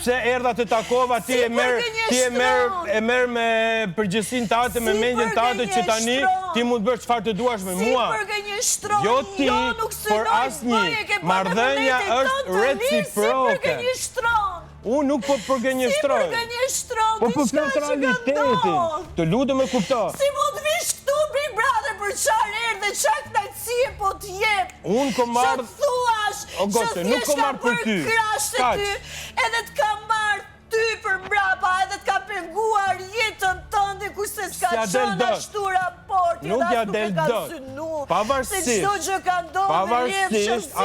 pse erdha të takova, ti e merr me përgjegjësinë tate, me mendjen tate që tani ti mund të bësh çfarë të duash me mua. Jo ti, por asnjë. Marrëdhënia është reciproke. Unë nuk po përgënjeshtroj. Po për realitetin. Të lutem e kupto. Si mund të vish këtu Big Brother për çfarë erdhe, çfarë kënaqësie po të jep? Unë kom marrë. Çfarë thuash? O gote, nuk kom marrë për ty. Kaq. Edhe të kam marrë ty për mbrapa, edhe të ka penguar jetën tënde kurse s'ka qenë ashtu raporti. Nuk ja del dot. Pavarësisht,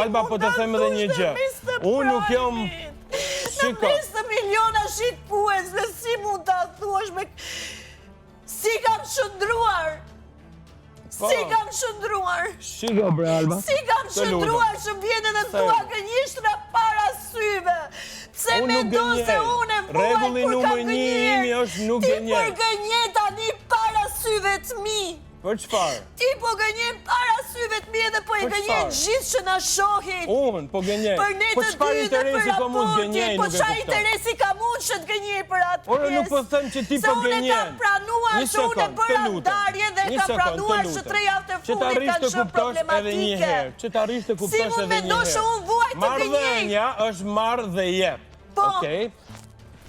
Alba po të them edhe një gjë. Unë nuk jam Në 20 miliona shikues, dhe si mund të thuash me... Si kam shëndruar? Si kam shëndruar? Shiko bre, Alba. Si kam shëndruar që vjen edhe thua gënjeshtra para syve? Pse mendo se unë e vuaj kur kam gënjer? Ti për gënje tani para syve të mi. Për çfarë? Ti po gënjen para syve të mi edhe po e gënjen gjithë që na shohin. Unë po gënjen. Po çfarë interesi ka mund gënjej? Po çfarë interesi ka mund që të gënjej për atë pjesë? Ora nuk po them që ti po gënjen. Se unë kam pranuar që unë e bëra ndarje dhe kam pranuar që 3 javë të fundit kanë qenë problematike. Që të arrish të kuptosh edhe një herë. Si mund mendosh që unë vuaj të gënjej? Marrëdhënia është marr dhe jep. Okej?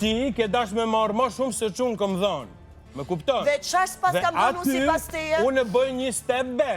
Ti ke dash me marr më shumë se çun kam dhënë. Me kupton? Dhe çfarë s'pas kam dhënë unë sipas teje? Unë bëj një step back.